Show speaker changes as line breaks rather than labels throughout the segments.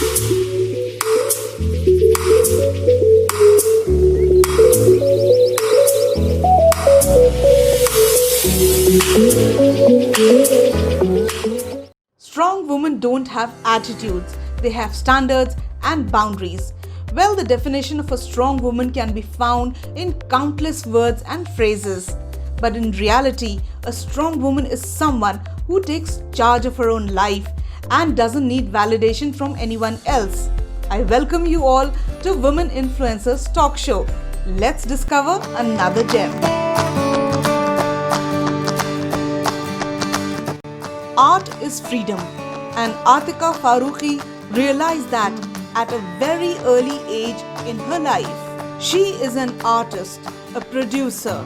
Strong women don't have attitudes, they have standards and boundaries. Well, the definition of a strong woman can be found in countless words and phrases. But in reality, a strong woman is someone who takes charge of her own life and doesn't need validation from anyone else. I welcome you all to Women Influencers Talk Show. Let's discover another gem. Art is freedom, and Atika Farooqi realized that at a very early age in her life. She is an artist, a producer,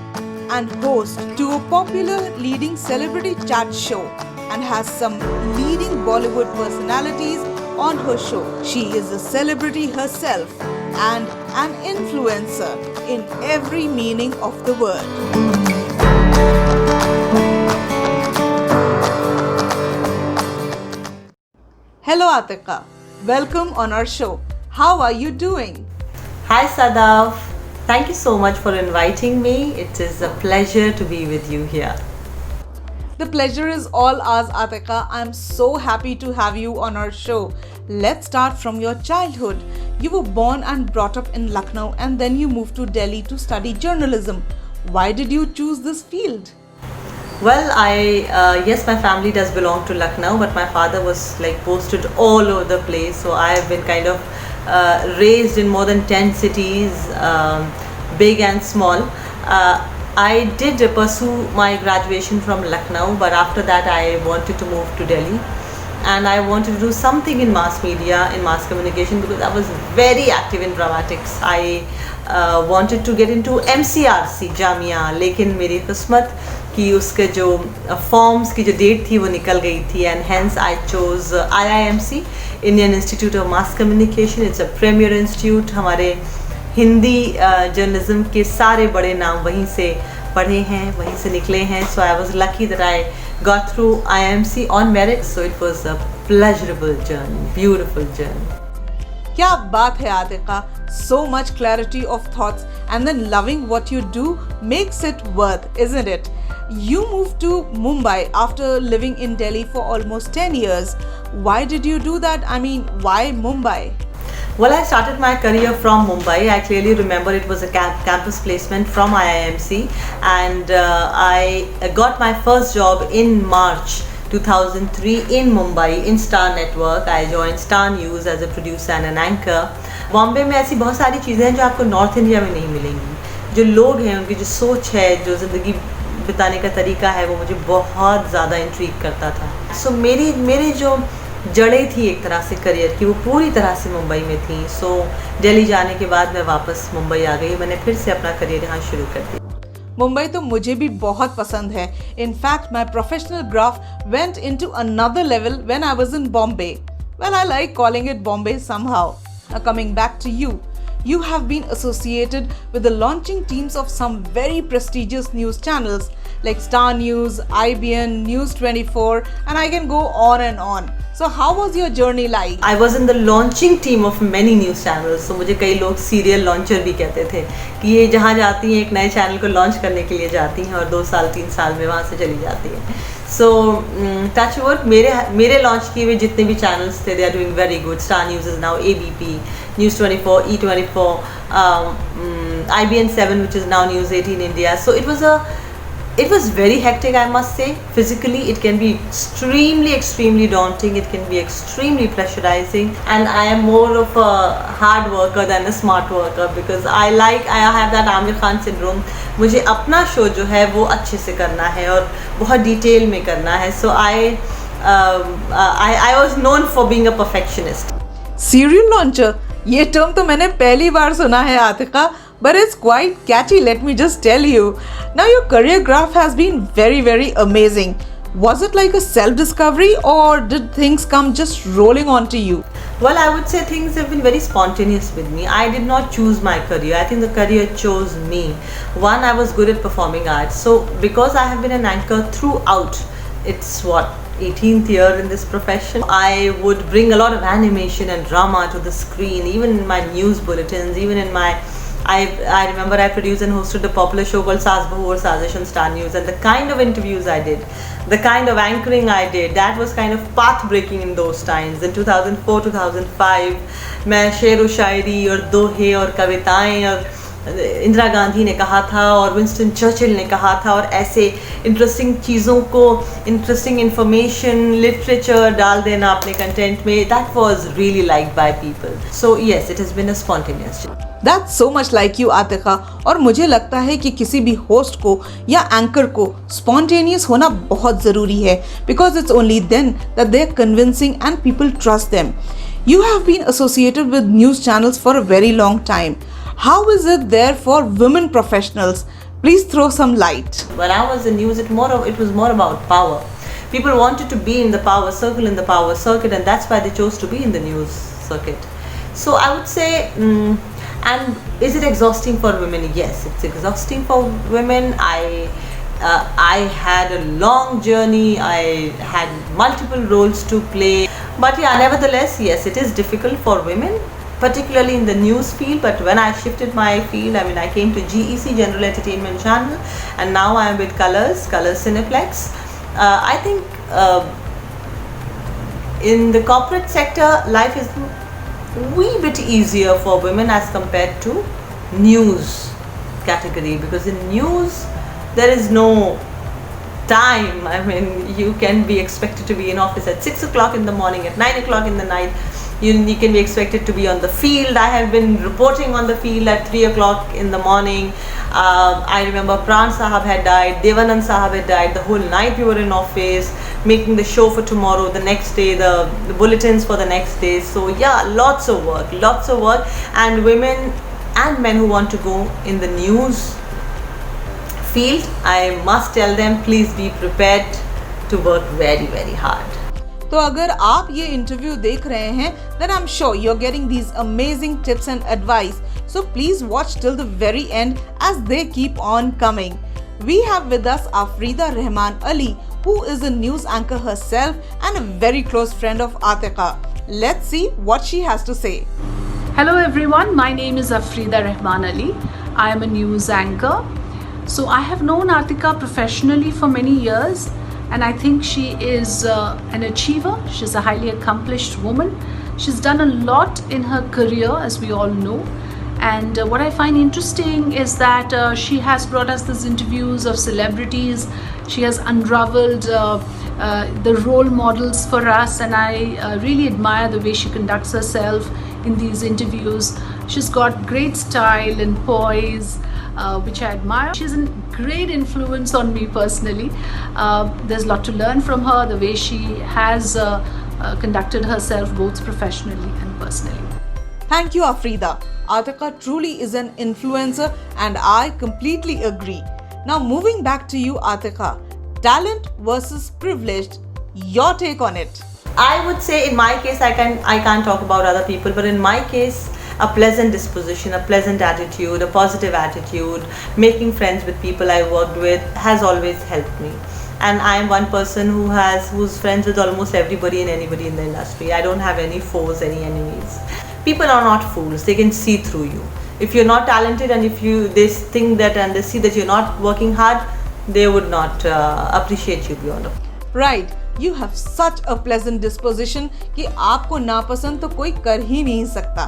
and host to a popular leading celebrity chat show and has some leading Bollywood personalities on her show. She is a celebrity herself and an influencer in every meaning of the word. Hello Atika, welcome on our show. How are you doing?
Hi Sadav, thank you so much for inviting me. It is a pleasure to be with you here.
The pleasure is all ours, Atika. I'm so happy to have you on our show. Let's start from your childhood. You were born and brought up in Lucknow and then you moved to Delhi to study journalism. Why did you choose this field?
Well, yes, my family does belong to Lucknow, but my father was like posted all over the place. So I have been kind of raised in more than 10 cities, big and small. I did pursue my graduation from Lucknow, but after that I wanted to move to Delhi. And I wanted to do something in mass media, in mass communication, because I was very active in dramatics. I wanted to get into MCRC, Jamia, लेकिन मेरी किस्मत कि उसके जो forms की जो date थी वो निकल गई थी and hence I chose IIMC, Indian institute of mass communication. It's a premier institute. हमारे हिंदी जर्नलिज्म के सारे बड़े नाम वहीं से पढ़े हैं, वहीं से निकले हैं. So I was lucky that I got through IIMC on merit, so it was a pleasurable journey, beautiful journey.
क्या बात है Atika, so much clarity of thoughts and then loving what you do makes it worth, isn't it? You moved to Mumbai after living in Delhi for almost 10 years. Why did you do that? I mean, why Mumbai?
Well, I started my career from Mumbai. I clearly remember it was a campus placement from IIMC, and I got my first job in March 2003 in Mumbai in Star Network. I joined Star News as a producer and an anchor. Bombay में ऐसी बहुत सारी चीज़ें हैं जो आपको north India में नहीं मिलेंगी. जो लोग हैं, उनकी जो सोच है, जो ज़िंदगी बिताने का तरीका है, वो मुझे बहुत ज़्यादा इंट्रीग करता था. सो मेरे जो जड़ें थी एक तरह से करियर की, वो पूरी तरह से मुंबई में थी. सो दिल्ली जाने के बाद मैं वापस मुंबई आ गई. मैंने फिर से अपना करियर यहाँ शुरू कर दिया.
मुंबई तो मुझे भी बहुत पसंद है. In fact, my professional graph went into another level when I was in Bombay. Well, I like calling it Bombay somehow. Now coming back to you. You have been associated with the launching teams of some very prestigious news channels like Star News, IBN, News 24, and I can go on and on. So how was your journey like?
I was in the launching team of many news channels. So मुझे कई लोग serial launcher भी कहते थे कि ये जहाँ जाती हैं एक नए चैनल को लॉन्च करने के लिए जाती हैं और 2 साल 3 साल में वहाँ से चली जाती हैं. So touch wood, मेरे लॉन्च किए हुए जितने भी चैनल्स थे, they are doing very good. Star News is now ABP, News 24, E24, IBN 7, which is now News 18 India. So it was very hectic, I must say. Physically, it can be extremely daunting. It can be extremely pressurizing. And I am more of a hard worker than a smart worker because I have that Aamir Khan syndrome. मुझे अपना show जो है वो अच्छे से करना है और बहुत डिटेल में करना है. So I was known for being a perfectionist.
Serial launcher? ये टर्म तो मैंने पहली बार सुना है Atika. But it's quite catchy, let me just tell you. Now your career graph has been very, very amazing. Was it like a self-discovery or did things come just rolling onto you?
Well, I would say things have been very spontaneous with me. I did not choose my career. I think the career chose me. One, I was good at performing arts. So because I have been an anchor throughout, it's 18th year in this profession. I would bring a lot of animation and drama to the screen, even in my news bulletins, even in my I remember I produced and hosted a popular show called Saas Bahu or Sazish on Star News, and the kind of interviews I did, the kind of anchoring I did, that was kind of path breaking in those times. In 2004 2005 मैं शेर व शायरी और दोहे और कविताएं और इंदिरा गांधी ने कहा था और विंस्टन चर्चिल ने कहा था और ऐसे इंटरेस्टिंग चीज़ों को, इंटरेस्टिंग इंफॉर्मेशन, लिटरेचर डाल देना अपने कंटेंट में, that was really liked by people. So yes, it has been a spontaneous.
That's so much like you, Atika. और मुझे लगता है कि किसी भी होस्ट को या एंकर को spontaneous होना बहुत ज़रूरी है, because it's only then that they're convincing and people trust them. You have been associated with news channels for a very long time. How is it there for women professionals? Please throw some light.
When I was in news, it was more about power. People wanted to be in the power circle, in the power circuit, and that's why they chose to be in the news circuit. So I would say, and is it exhausting for women? Yes, it's exhausting for women. I had a long journey. I had multiple roles to play. But yeah, nevertheless, yes, it is difficult for women, particularly in the news field. But when I shifted my field, I came to GEC, General Entertainment Channel, and now I am with Colors Cineplex. I think in the corporate sector, life is wee bit easier for women as compared to news category, because in news there is no time. You can be expected to be in office at 6 o'clock in the morning, at 9 o'clock in the night. You can be expected to be on the field. I have been reporting on the field at 3 o'clock in the morning. I remember Pran Sahab had died, Devanand Sahab had died. The whole night we were in office making the show for tomorrow, the next day, the bulletins for the next day. So yeah, lots of work. And women and men who want to go in the news field, I must tell them, please be prepared to work very, very hard.
तो अगर आप ये interview देख रहे हैं, then I'm sure you're getting these amazing tips and advice. So please watch till the very end as they keep on coming. We have with us Afrida Rahman Ali, who is a news anchor herself and a very close friend of Atika. Let's see what she has to say.
Hello everyone, my name is Afrida Rahman Ali. I am a news anchor. So I have known Atika professionally for many years, and I think she is an achiever. She's a highly accomplished woman. She's done a lot in her career, as we all know. And what I find interesting is that she has brought us these interviews of celebrities. She has unraveled the role models for us, and I really admire the way she conducts herself in these interviews. She's got great style and poise, which I admire. She's a great influence on me personally. There's a lot to learn from her, the way she has conducted herself both professionally and personally.
Thank you, Afrida. Atika truly is an influencer, and I completely agree. Now moving back to you, Atika. Talent versus privileged. Your take on it.
I would say in my case, I can't talk about other people, but in my case, a pleasant disposition, a pleasant attitude, a positive attitude, making friends with people I worked with has always helped me. And I am one person who's friends with almost everybody and anybody in the industry. I don't have any foes, any enemies. People are not fools. They can see through you. If you're not talented and if they think that and they see that you're not working hard, they would not appreciate you beyond.
Right. You have such a pleasant disposition कि आपको नापसंद तो कोई कर ही नहीं सकता.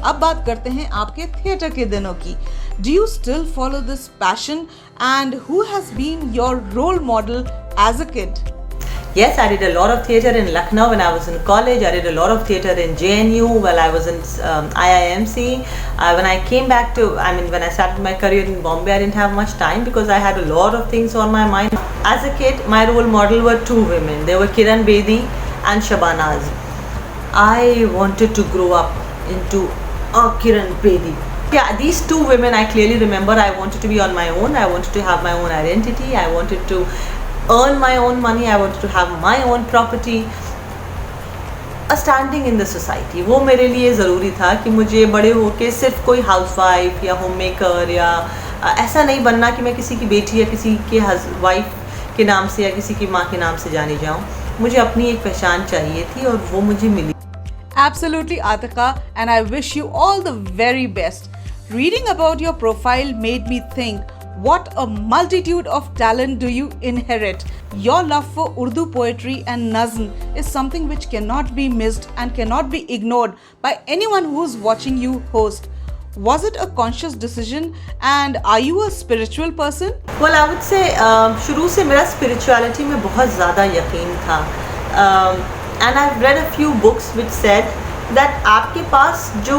अब बात करते हैं आपके थिएटर के दिनों की. Do you still follow this passion, and who has been your role model as a kid?
Yes, I did a lot of theatre in Lucknow when I was in college. I did a lot of theatre in JNU while I was in IIMC. When I came back when I started my career in Bombay, I didn't have much time because I had a lot of things on my mind. As a kid, my role model were two women. They were Kiran Bedi and Shabanaz. I wanted to grow up into a Kiran Bedi. Yeah, these two women I clearly remember. I wanted to be on my own. I wanted to have my own identity. I wanted to earn my own money. I wanted to have my own property. A standing in the society. वो मेरे लिए ज़रूरी था कि मुझे बड़े होके सिर्फ कोई हाउसवाइफ या होममेकर या ऐसा नहीं बनना कि मैं किसी की बेटी या किसी के वाइफ के नाम से या किसी की माँ के नाम से जानी जाऊँ. मुझे अपनी एक पहचान चाहिए थी और वो मुझे मिली.
Absolutely, Atika, and I wish you all the very best. Reading about your profile made me think, what a multitude of talent do you inherit? Your love for Urdu poetry and Nazm is something which cannot be missed and cannot be ignored by anyone who's watching you host. Was it a conscious decision, and are you a spiritual person?
Well, I would say शुरू से मेरा spirituality में बहुत ज़्यादा यकीन था. And I've read a few books which said that आपके पास जो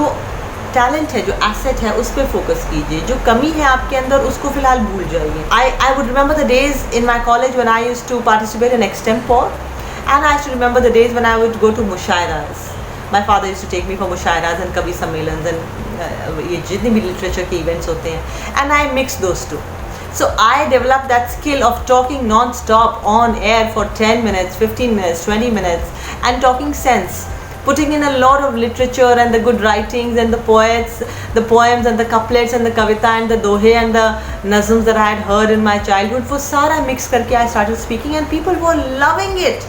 टैलेंट है, जो एसेट है, उस पर फोकस कीजिए. जो कमी है आपके अंदर उसको फिलहाल भूल जाइए. I would remember the days in my college when I used to participate in extempore, and I used to remember the days when I would go to mushairas. My father used to take me for mushairas and kavi sammelans and ये जितने भी literature के events होते हैं, and I mixed those two. So I developed that skill of talking non-stop on air for 10 minutes, 15 minutes, 20 minutes and talking sense, putting in a lot of literature and the good writings and the poets, the poems and the couplets and the kavita and the dohe and the nazms that I had heard in my childhood. वो सारा mix करके I started speaking and people were loving it.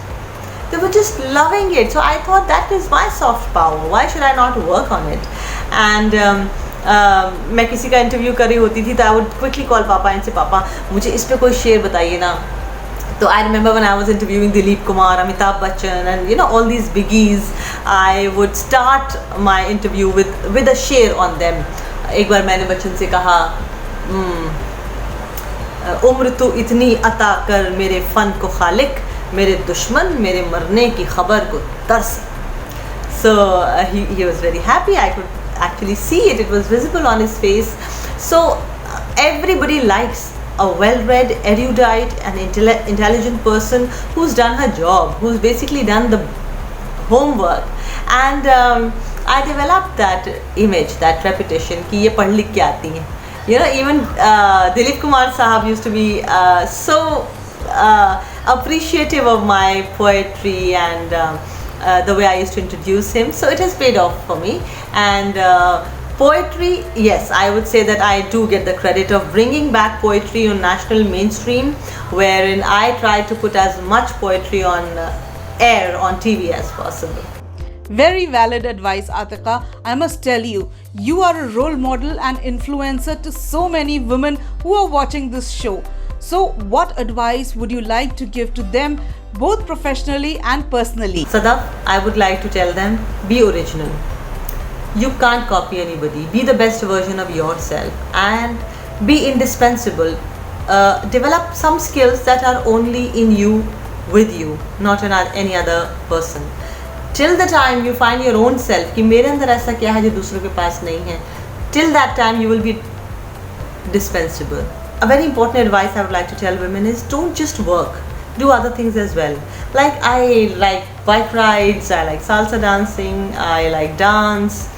They were just loving it. So I thought that is my soft power. Why should I not work on it? And मैं किसी का interview कर रही होती थी तो I would quickly call पापा and से पापा मुझे इस पे कोई शेर बताइए ना. तो I remember when I was interviewing Dilip Kumar, Amitabh Bachchan and you know all these बिगीज, I would start my interview with a शेर ऑन देम. एक बार मैंने बच्चन से कहा, उम्र तो इतनी अता कर मेरे फ़न को खालिक, मेरे दुश्मन मेरे मरने की खबर को तरस. So he was very happy. I could actually see it. It was visible on his face. So everybody likes a well-read, erudite and intelligent person who's done her job, who's basically done the homework. And I developed that image, that reputation कि ये पढ़ लिख के आती हैं. You know, even Dilip Kumar Sahab used to be so appreciative of my poetry and the way I used to introduce him. So it has paid off for me. And poetry, yes, I would say that I do get the credit of bringing back poetry on national mainstream, wherein I try to put as much poetry on air on TV as possible.
Very valid advice, Atika. I must tell you, you are a role model and influencer to so many women who are watching this show. So what advice would you like to give to them, both professionally and personally?
Sadaf, I would like to tell them, be original. You can't copy anybody. Be the best version of yourself and be indispensable. Develop some skills that are only in you, with you, not in any other person. Till the time you find your own self, कि मेरे अंदर ऐसा क्या है जो दूसरों के पास नहीं है, till that time you will be dispensable. A very important advice I would like to tell women is, don't just work, do other things as well. Like I like bike rides, I like salsa dancing, I like dance.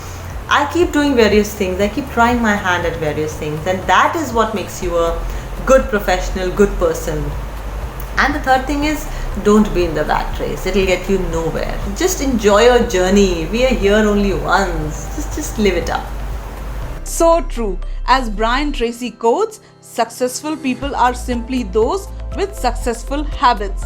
I keep doing various things, I keep trying my hand at various things, and that is what makes you a good professional, good person. And the third thing is, don't be in the rat race, it will get you nowhere. Just enjoy your journey, we are here only once, just live it up.
So true. As Brian Tracy quotes, successful people are simply those with successful habits.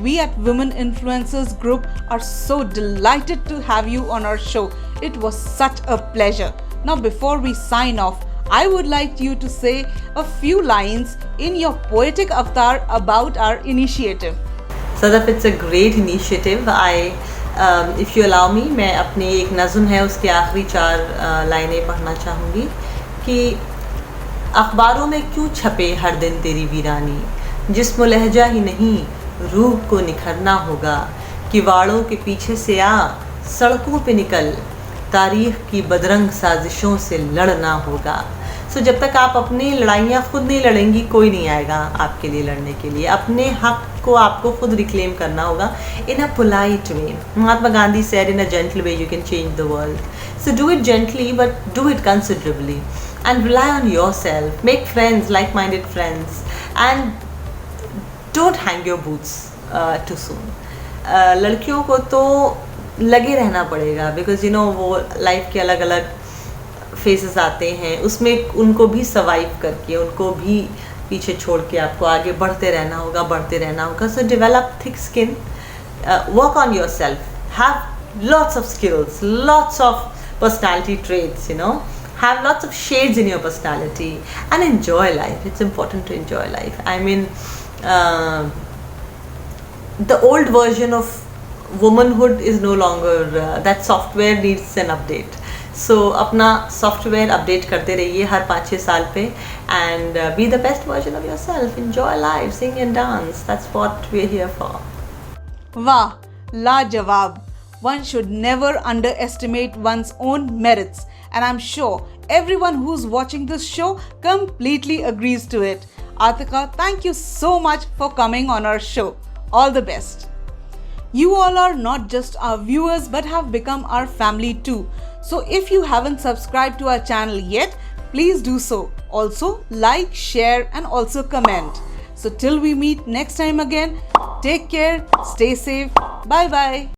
We at Women Influencers Group are so delighted to have you on our show. It was such a pleasure. Now before we sign off, I would like you to say a few lines in your poetic avatar about our initiative.
Sadaf, it's a great initiative. If you allow me, मैं अपनी एक नज़्म है उसके आखिरी 4 लाइनें पढ़ना चाहूँगी कि अखबारों में क्यों छपे हर दिन तेरी वीरानी, जिस्म लहजा ही नहीं रूह को निखरना होगा, किवाड़ों के पीछे से आ सड़कों पे निकल, तारीख की बदरंग साजिशों से लड़ना होगा. सो जब तक आप अपनी लड़ाइयाँ खुद नहीं लड़ेंगी, कोई नहीं आएगा आपके लिए लड़ने के लिए. अपने हक को आपको खुद रिक्लेम करना होगा in a polite way. Mahatma Gandhi said, in a gentle way you can change the world. So do it gently, but do it considerably. And rely on yourself. Make friends, like-minded friends. And don't hang your boots too soon. लड़कियों को तो लगे रहना पड़ेगा, because you know वो life के अलग अलग फेसेस आते हैं, उसमें उनको भी सर्वाइव करके, उनको भी पीछे छोड़ के आपको आगे बढ़ते रहना होगा. सो develop thick skin, work on yourself, have lots of skills, lots of personality traits, have lots of shades in your personality, and enjoy life. It's important to enjoy life. I mean, the old version of womanhood is no longer, that software needs an update. So अपना software update करते रहिए हर 5-6 साल पे, and be the best version of yourself. Enjoy life, sing and dance. That's what we're here for.
Wah, lajawab. One should never underestimate one's own merits, and I'm sure everyone who's watching this show completely agrees to it. Atika, thank you so much for coming on our show. All the best. You all are not just our viewers but have become our family too. So if you haven't subscribed to our channel yet, please do so. Also like, share and also comment. So till we meet next time again, take care, stay safe, bye bye.